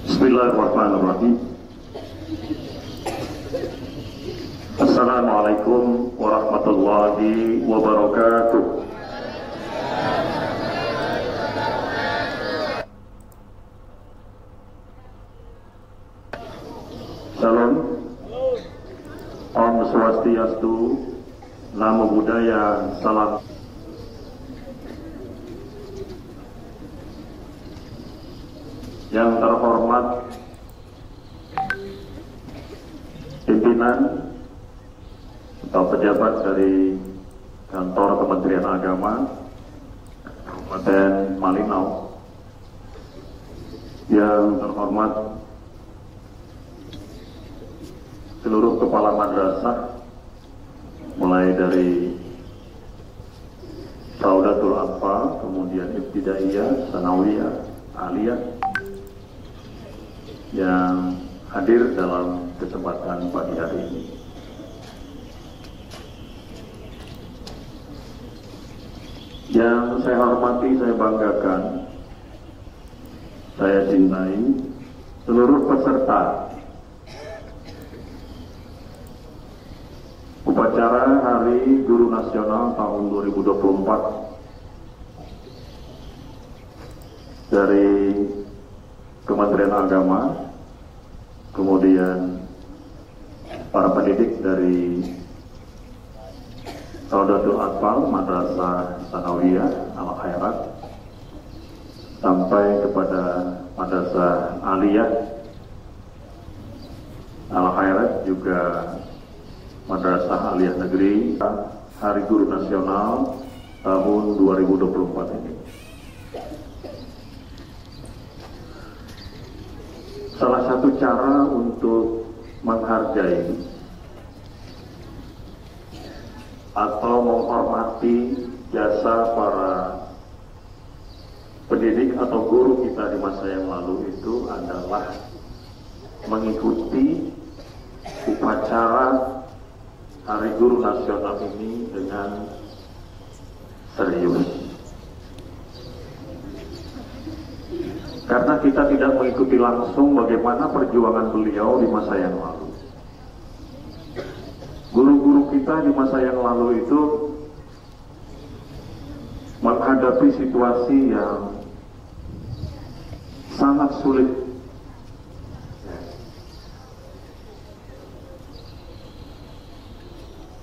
Bismillahirrahmanirrahim. Assalamualaikum warahmatullahi wabarakatuh. Salam. Om Swastiastu. Namo Buddhaya. Salam. Yang terhormat pimpinan atau pejabat dari kantor Kementerian Agama Kabupaten Malinau, yang terhormat seluruh kepala madrasah mulai dari Raudatul Atfal, kemudian Ibtidaiyah, Sanawiyah, Aliyah yang hadir dalam kesempatan pagi hari ini. Yang saya hormati, saya banggakan, saya cintai seluruh peserta upacara Hari Guru Nasional tahun 2024 dari Kementerian Agama, kemudian para pendidik dari Raudatul Atfal, Madrasah Sanawiyah, Al-Khairat, sampai kepada Madrasah Aliyah, Al-Khairat, juga Madrasah Aliyah Negeri, Hari Guru Nasional tahun 2024 ini. Salah satu cara untuk menghargai atau menghormati jasa para pendidik atau guru kita di masa yang lalu itu adalah mengikuti upacara Hari Guru Nasional ini dengan serius. Karena kita tidak mengikuti langsung bagaimana perjuangan beliau di masa yang lalu. Guru-guru kita di masa yang lalu itu menghadapi situasi yang sangat sulit.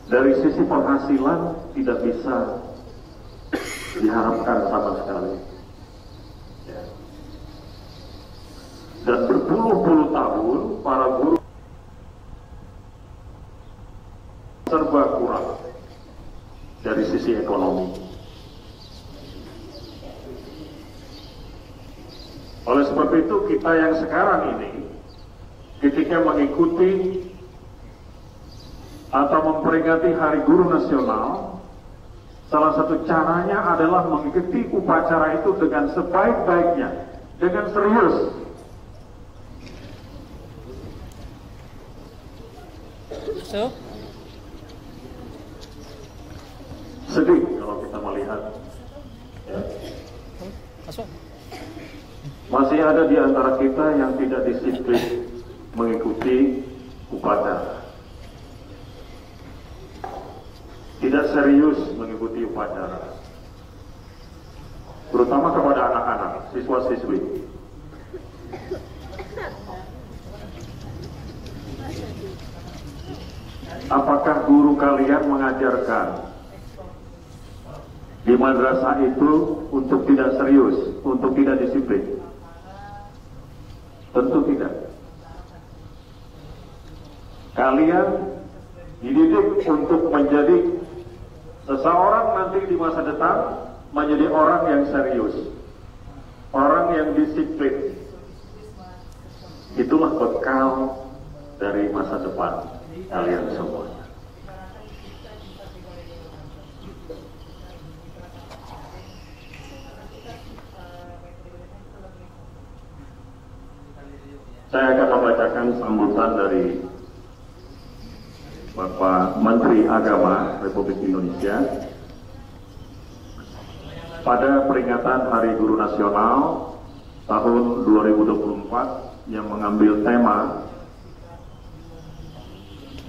Dari sisi penghasilan tidak bisa diharapkan sama sekali. Dan berpuluh-puluh tahun para guru serba kurang dari sisi ekonomi. Oleh sebab itu kita yang sekarang ini ketika mengikuti atau memperingati Hari Guru Nasional, salah satu caranya adalah mengikuti upacara itu dengan sebaik-baiknya, dengan serius. So? Sedih kalau kita melihat ya. Masih ada di antara kita yang tidak disiplin mengikuti upacara, tidak serius mengikuti upacara, terutama kepada anak-anak, siswa-siswi. Apakah guru kalian mengajarkan di madrasah itu untuk tidak serius, untuk tidak disiplin? Tentu tidak. Kalian dididik untuk menjadi seseorang nanti di masa depan, menjadi orang yang serius, orang yang disiplin. Itulah bekal dari masa depan kalian semua. Saya akan membacakan sambutan dari Bapak Menteri Agama Republik Indonesia pada peringatan Hari Guru Nasional tahun 2024 yang mengambil tema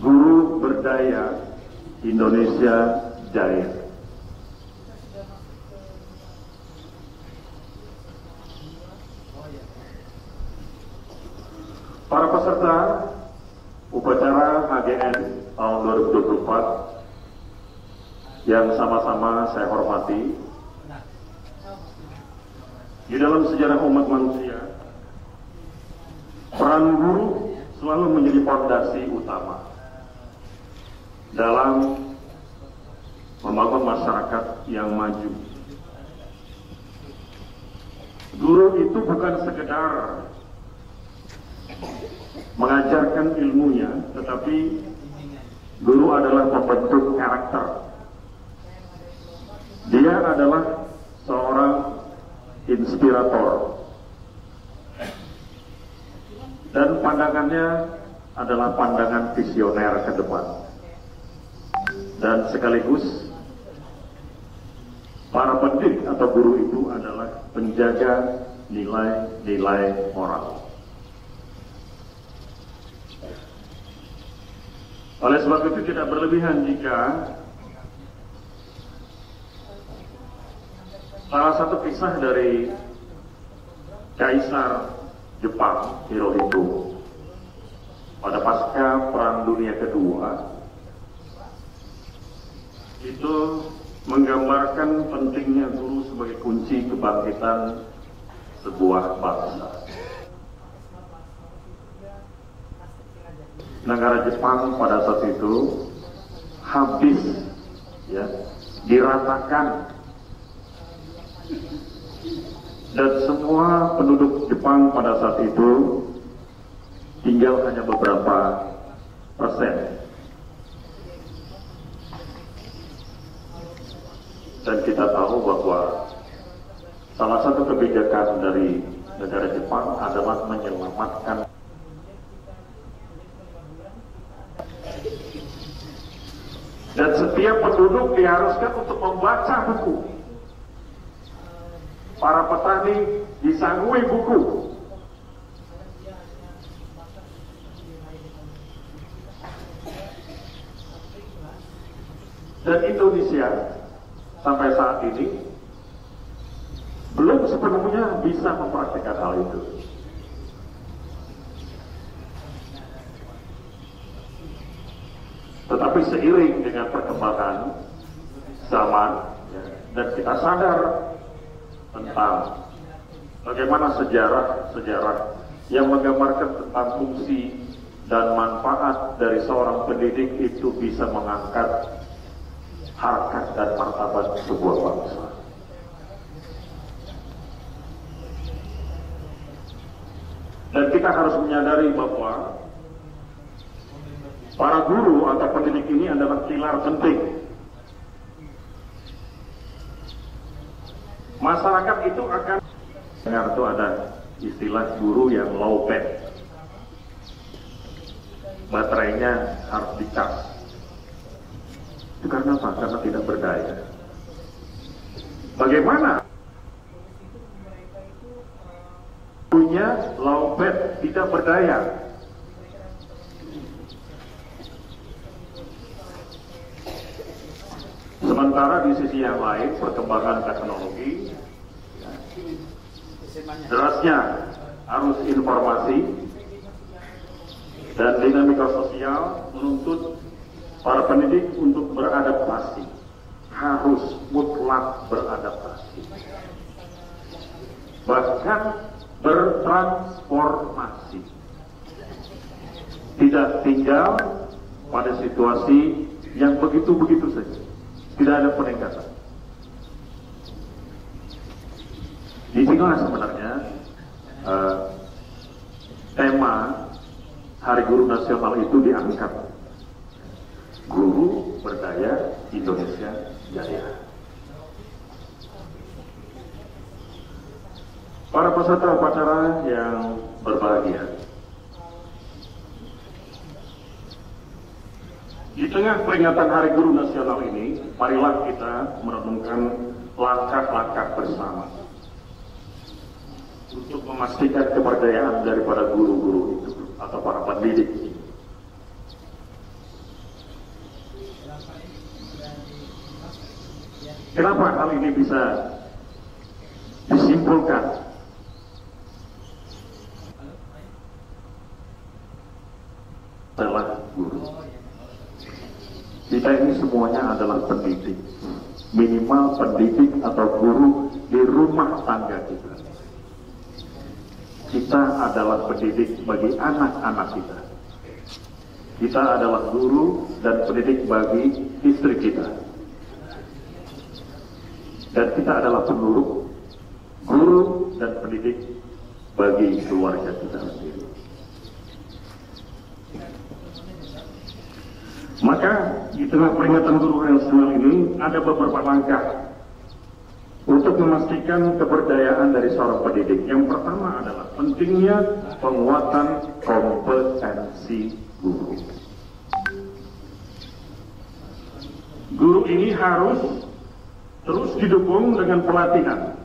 Guru Berdaya Indonesia Jaya. Para peserta upacara HGN tahun 2024 yang sama-sama saya hormati, di dalam sejarah umat manusia, peran guru selalu menjadi fondasi utama dalam membangun masyarakat yang maju. Guru itu bukan sekedar mengajarkan ilmunya, tetapi guru adalah pembentuk karakter. Dia adalah seorang inspirator, dan pandangannya adalah pandangan visioner ke depan, dan sekaligus para pendidik atau guru itu adalah penjaga nilai-nilai moral. Oleh sebab itu tidak berlebihan jika salah satu kisah dari Kaisar Jepang Hirohito pada pasca Perang Dunia Kedua itu menggambarkan pentingnya guru sebagai kunci kebangkitan sebuah bangsa. Negara Jepang pada saat itu habis, ya, diratakan, dan semua penduduk Jepang pada saat itu tinggal hanya beberapa persen. Dan kita tahu bahwa salah satu kebijakan dari negara Jepang adalah menyelamatkan. Dan setiap penduduk diharuskan untuk membaca buku. Para petani disangui buku. Dan Indonesia sampai saat ini belum sepenuhnya bisa mempraktikkan hal itu. Tetapi seiring dengan perkembangan zaman, ya, dan kita sadar tentang bagaimana sejarah yang menggambarkan tentang fungsi dan manfaat dari seorang pendidik itu bisa mengangkat harkat dan martabat sebuah bangsa. Dan kita harus menyadari bahwa para guru atau pendidik ini adalah pilar penting. Masyarakat itu akan dengar itu ada istilah guru yang low bed. Baterainya harus dicas. Itu karena apa? Karena tidak berdaya. Bagaimana? Gurunya low bed, tidak berdaya. Sementara di sisi yang lain, perkembangan teknologi, derasnya arus informasi dan dinamika sosial menuntut para pendidik untuk beradaptasi, harus mutlak beradaptasi, bahkan bertransformasi, tidak tinggal pada situasi yang begitu-begitu saja. Tidak ada peningkatan. Di sinilah sebenarnya tema Hari Guru Nasional itu diangkat. Guru Berdaya Indonesia Jaya. Para peserta upacara yang berbahagia, Di tengah peringatan Hari Guru Nasional ini, marilah kita merenungkan langkah-langkah bersama untuk memastikan kepercayaan daripada guru-guru itu atau para pendidik. Kenapa hal ini bisa disimpulkan? Adalah guru. Kita ini semuanya adalah pendidik, minimal pendidik atau guru di rumah tangga kita. Kita adalah pendidik bagi anak-anak kita. Kita adalah guru dan pendidik bagi istri kita. Dan kita adalah penurut, guru dan pendidik bagi keluarga kita sendiri. Maka di tengah peringatan Guru Nasional ini ada beberapa langkah untuk memastikan kepercayaan dari seorang pendidik. Yang pertama adalah pentingnya penguatan kompetensi guru. Guru ini harus terus didukung dengan pelatihan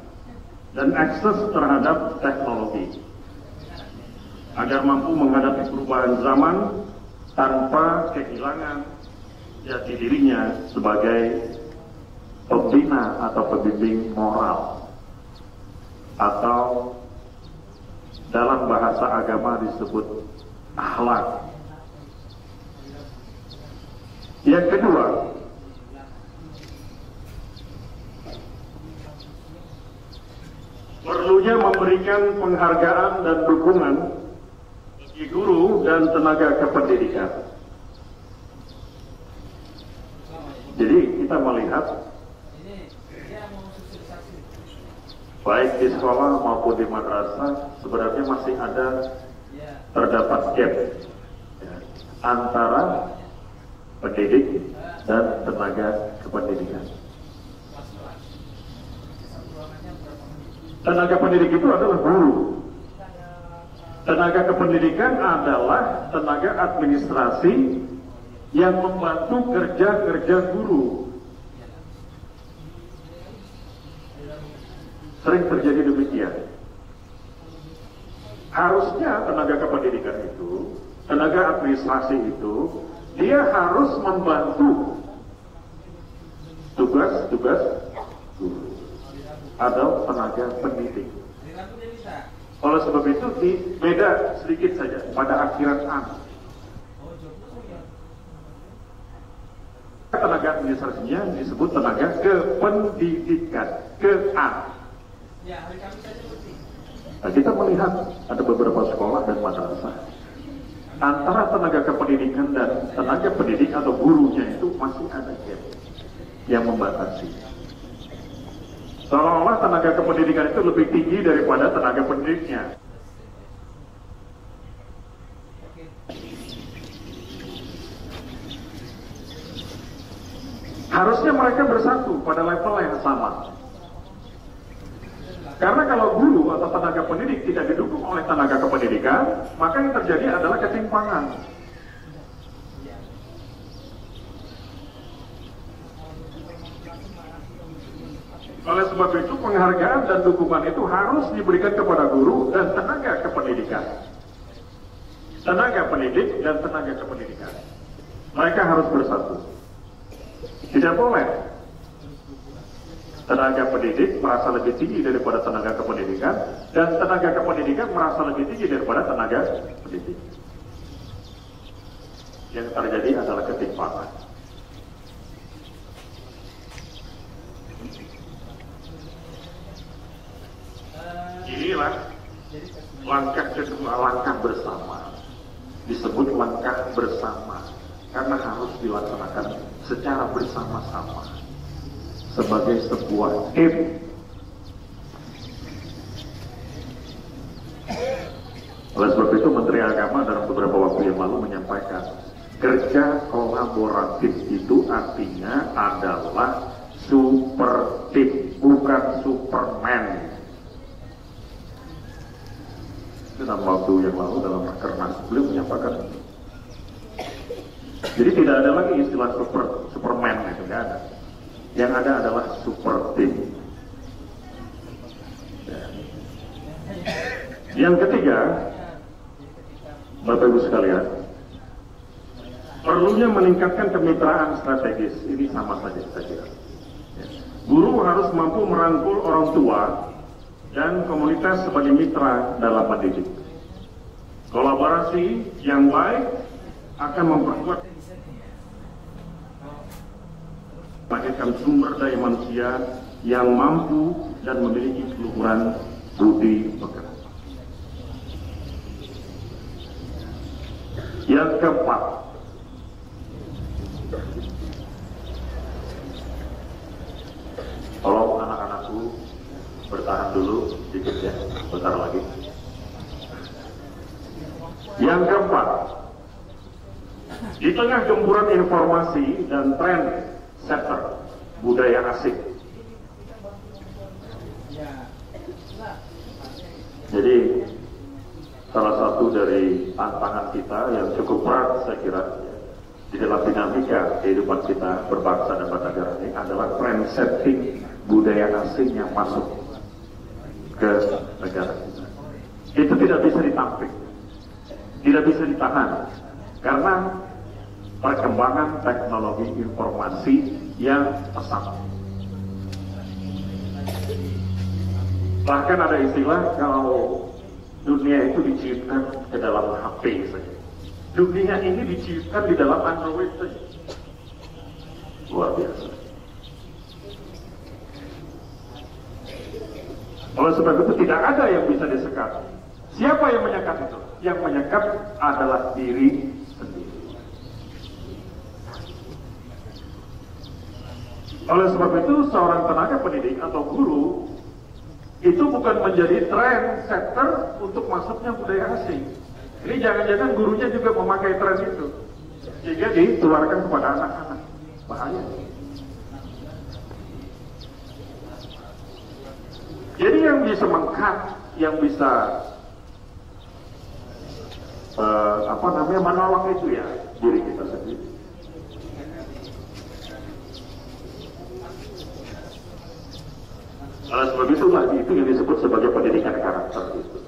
dan akses terhadap teknologi agar mampu menghadapi perubahan zaman tanpa kehilangan jati dirinya sebagai pembina atau pembimbing moral, atau dalam bahasa agama disebut akhlak. Yang kedua, perlunya memberikan penghargaan dan dukungan bagi guru dan tenaga kependidikan. Jadi kita melihat baik di sekolah maupun di madrasah sebenarnya masih ada terdapat gap ya, antara pendidik dan tenaga kependidikan. Tenaga pendidik itu adalah guru. Tenaga kependidikan adalah tenaga administrasi yang membantu kerja-kerja guru. Sering terjadi demikian. Harusnya tenaga kependidikan itu, tenaga administrasi itu, dia harus membantu tugas-tugas guru atau tenaga pendidik. Oleh sebab itu beda sedikit saja pada akhiran an. Tenaga administrasinya disebut tenaga kependidikan, ke-an. Nah, kita melihat ada beberapa sekolah dan madrasah antara tenaga kependidikan dan tenaga pendidik atau gurunya itu masih ada gap yang membatasi. Seolah-olah tenaga kependidikan itu lebih tinggi daripada tenaga pendidiknya. Harusnya mereka bersatu pada level yang sama. Karena kalau guru atau tenaga pendidik tidak didukung oleh tenaga kependidikan, maka yang terjadi adalah ketimpangan. Oleh sebab itu penghargaan dan dukungan itu harus diberikan kepada guru dan tenaga kependidikan. Tenaga pendidik dan tenaga kependidikan. Mereka harus bersatu. Tidak boleh tenaga pendidik merasa lebih tinggi daripada tenaga kependidikan dan tenaga kependidikan merasa lebih tinggi daripada tenaga pendidik. Yang terjadi adalah ketimpangan. Inilah langkah kedua, langkah bersama. Disebut langkah bersama karena harus dilaksanakan secara bersama-sama sebagai sebuah tim. Oleh sebab itu Menteri Agama dalam beberapa waktu yang lalu menyampaikan kerja kolaboratif itu artinya adalah super tim, bukan superman. Dalam waktu yang lalu dalam rakernas beliau menyampaikan Jadi tidak ada lagi istilah Superman itu, nggak ada. Yang ada adalah super team. Ya. Yang ketiga, Bapak Ibu sekalian, perlunya meningkatkan kemitraan strategis. Ini sama saja saya kira. Ya. Guru harus mampu merangkul orang tua dan komunitas sebagai mitra dalam mendidik. Kolaborasi yang baik akan memperkuat melahirkan sumber daya manusia yang mampu dan memiliki keluhuran budi pekerti. Yang keempat, tolong anak-anakku bertahan dulu sedikit ya, bentar lagi. Yang keempat, di tengah gempuran informasi dan tren sektor budaya asing. Jadi salah satu dari tantangan kita yang cukup berat saya kira di dalam dinamika kehidupan kita berbangsa dan bernegara ini adalah tren setting budaya asing yang masuk ke negara kita. Itu tidak bisa ditampik, tidak bisa ditahan karena perkembangan teknologi informasi yang pesat. Bahkan ada istilah kalau dunia itu diciptakan ke dalam HP saja. Dunia ini diciptakan di dalam Android saja. Luar biasa. Oleh sebab itu tidak ada yang bisa disekat. Siapa yang menyekat itu? Yang menyekat adalah diri sendiri. Oleh sebab itu seorang tenaga pendidik atau guru itu bukan menjadi trendsetter untuk masuknya budaya asing. Ini jangan-jangan gurunya juga memakai tren itu sehingga ditularkan kepada anak-anak. Bahaya. Jadi yang bisa mengkat, yang bisa menolong itu ya diri kita sendiri. Oleh sebab itulah itu yang disebut sebagai pendidikan karakter itu.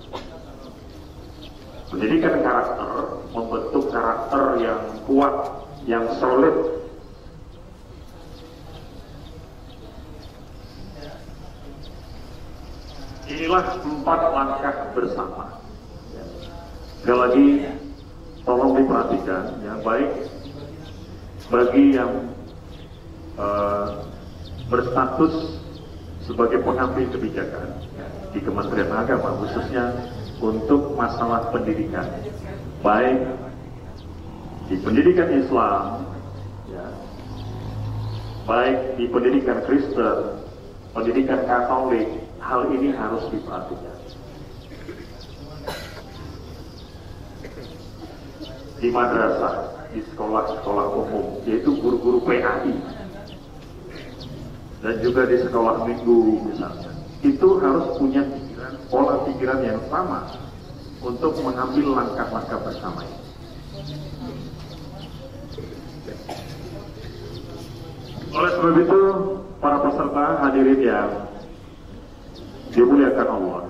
Pendidikan karakter membentuk karakter yang kuat, yang solid. Inilah 4 langkah bersama. Sekali lagi, tolong diperhatikan yang baik bagi yang berstatus sebagai pengambil kebijakan di Kementerian Agama, khususnya untuk masalah pendidikan, baik di pendidikan Islam, ya, baik di pendidikan Kristen, pendidikan Katolik, hal ini harus diperhatikan. Di madrasah, di sekolah-sekolah umum, yaitu guru-guru PAI, dan juga di sekolah minggu misalnya, itu harus punya pikiran, pola pikiran yang sama untuk mengambil langkah-langkah bersama ini. Oleh sebab itu, para peserta hadirin yang dimuliakan Allah,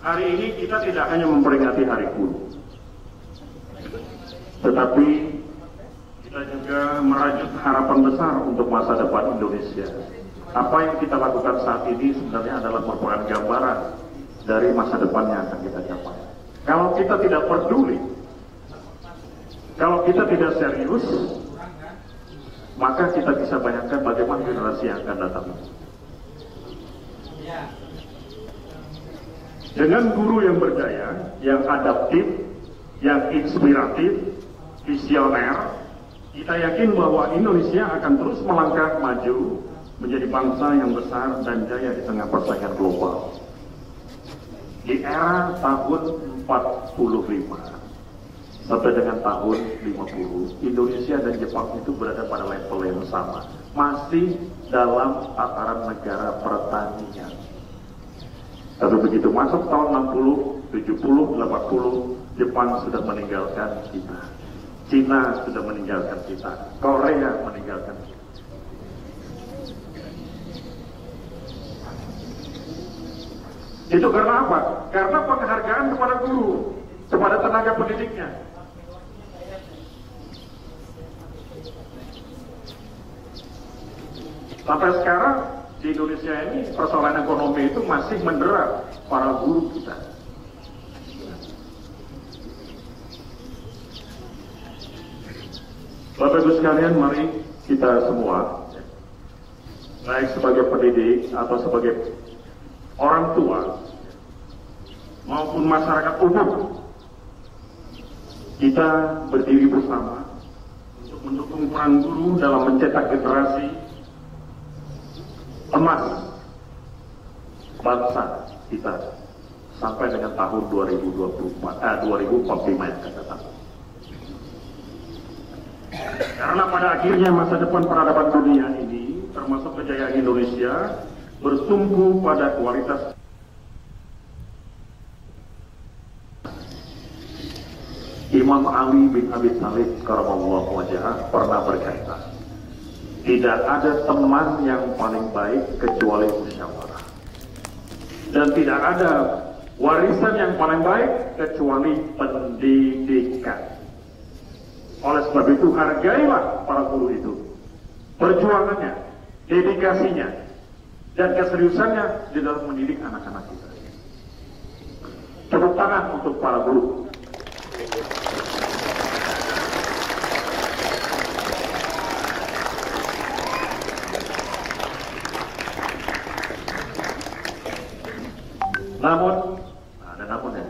hari ini kita tidak hanya memperingati Hari Guru, tetapi kita juga merajut harapan besar untuk masa depan Indonesia. Apa yang kita lakukan saat ini sebenarnya adalah merupakan gambaran dari masa depan yang akan kita capai. Kalau kita tidak peduli, kalau kita tidak serius, maka kita bisa bayangkan bagaimana generasi yang akan datang. Dengan guru yang berdaya, yang adaptif, yang inspiratif, visioner, kita yakin bahwa Indonesia akan terus melangkah maju menjadi bangsa yang besar dan jaya di tengah persaingan global. Di era tahun 45 sampai dengan tahun 50, Indonesia dan Jepang itu berada pada level yang sama, masih dalam tataran negara pertanian. Tapi begitu masuk tahun 60, 70, 80, Jepang sudah meninggalkan kita. Cina sudah meninggalkan kita, Korea meninggalkan kita. Itu karena apa? Karena penghargaan kepada guru, kepada tenaga pendidiknya. Sampai sekarang di Indonesia ini persoalan ekonomi itu masih mendera para guru kita. Bapak Ibu sekalian, mari kita semua, baik sebagai pendidik atau sebagai orang tua maupun masyarakat umum, kita berdiri bersama untuk mendukung peran guru dalam mencetak generasi emas bangsa kita sampai dengan tahun 2045 yang akan datang. Karena pada akhirnya masa depan peradaban dunia ini, termasuk kejayaan Indonesia, bertumbuh pada kualitas. Imam Ali bin Abi Thalib karamallahu wajhah pernah berkata, tidak ada teman yang paling baik kecuali musyawarah, dan tidak ada warisan yang paling baik kecuali pendidikan. Oleh sebab itu, hargailah para guru itu, perjuangannya, dedikasinya, dan keseriusannya di dalam mendidik anak-anak kita. Tepuk tangan untuk para guru. Namun, ada namunnya.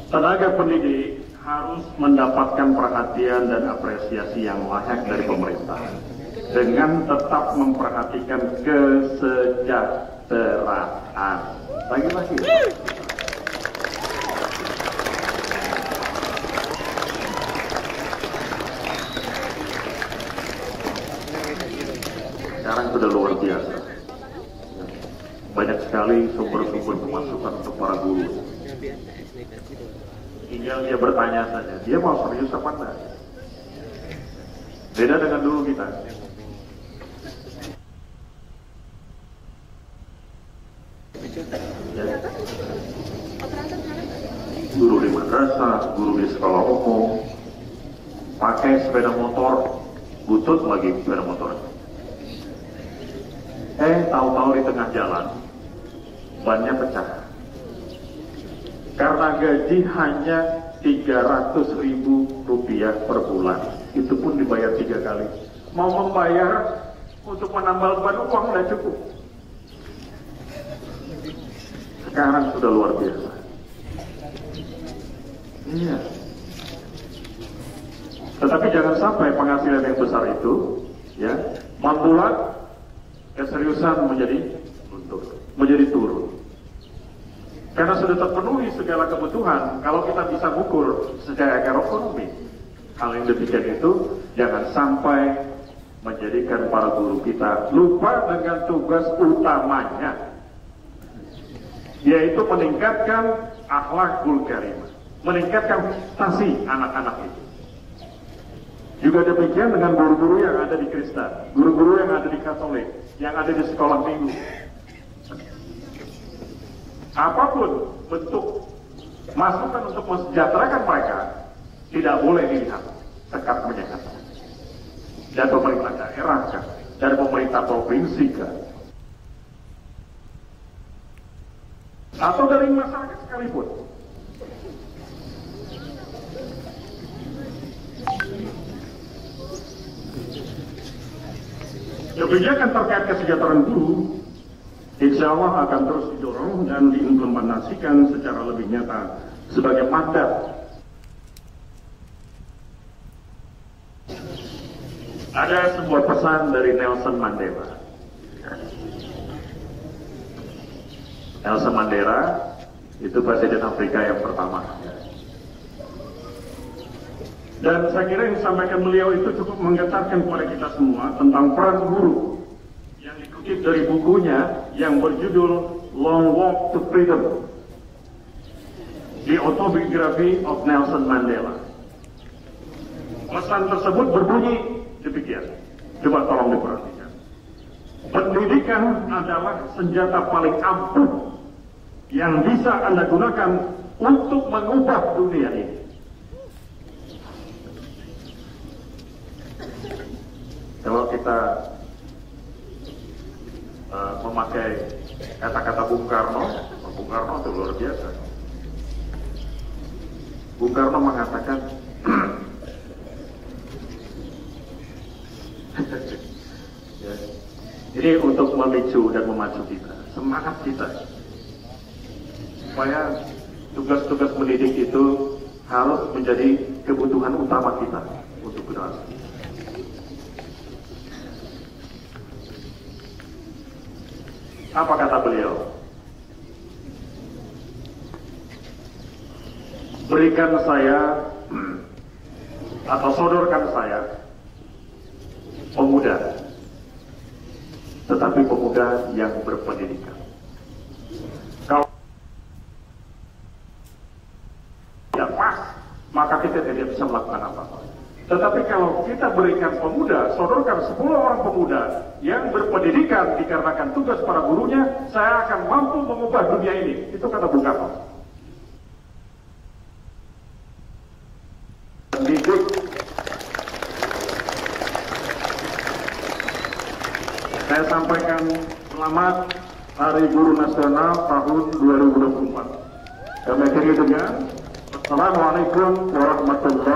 Tenaga pendidik harus mendapatkan perhatian dan apresiasi yang layak dari pemerintah dengan tetap memperhatikan kesejahteraan. Lagi-lagi. Sekarang sudah luar biasa. Banyak sekali sumber-sumber pemasukan untuk para guru. Tinggal dia bertanya saja, dia mau serius apa enggak? Beda dengan dulu kita. Ya. Guru di madrasah, guru di sekolah umum, pakai sepeda motor, butut lagi sepeda motor. Tahu-tahu di tengah jalan, bannya pecah. Karena gaji hanya 300.000 rupiah per bulan, itu pun dibayar 3 kali. Mau membayar untuk menambal ban uang tidak cukup. Sekarang sudah luar biasa. Iya. Tetapi jangan sampai penghasilan yang besar itu, ya, membuat keseriusan menjadi turun. Karena sudah terpenuhi segala kebutuhan, kalau kita bisa mengukur secara ekonomi, hal yang demikian itu jangan sampai menjadikan para guru kita lupa dengan tugas utamanya, yaitu meningkatkan akhlakul karimah, meningkatkan prestasi anak-anak itu. Juga demikian dengan guru-guru yang ada di Kristen, guru-guru yang ada di Katolik, yang ada di sekolah minggu. Apapun bentuk masukan untuk mensejahterakan mereka tidak boleh dilihat sekat menyekat. Dan pemerintah daerah kan, dan pemerintah provinsi kan, atau dari masyarakat sekalipun. Kebijakan terkait kesejahteraan guru insya Allah akan terus didorong dan diimplementasikan secara lebih nyata sebagai mandat. Ada sebuah pesan dari Nelson Mandela. Nelson Mandela itu Presiden Afrika yang pertama. Dan saya kira yang disampaikan beliau itu cukup menggetarkan kepada kita semua tentang peran guru yang dikutip dari bukunya yang berjudul Long Walk to Freedom. The Autobiography of Nelson Mandela. Pesan tersebut berbunyi demikian. Coba tolong diperhatikan. Pendidikan adalah senjata paling ampuh yang bisa Anda gunakan untuk mengubah dunia ini. Kalau kita memakai kata-kata Bung Karno itu luar biasa. Bung Karno mengatakan, ya, ini untuk memicu dan memacu kita, semangat kita, supaya tugas-tugas mendidik itu harus menjadi kebutuhan utama kita untuk generasi. Apa kata beliau? Berikan saya atau sodorkan saya pemuda, tetapi pemuda yang berpendidikan. Kalau tidak pas, maka kita tidak bisa melakukan apa-apa. Tetapi kalau kita berikan pemuda, sodorkan 10 orang pemuda yang berpendidikan dikarenakan tugas para gurunya, saya akan mampu mengubah dunia ini. Itu kata Bung Karno. Pendidik. Saya sampaikan selamat Hari Guru Nasional tahun 2024. Kami akhiri dengan Assalamualaikum warahmatullahi wabarakatuh.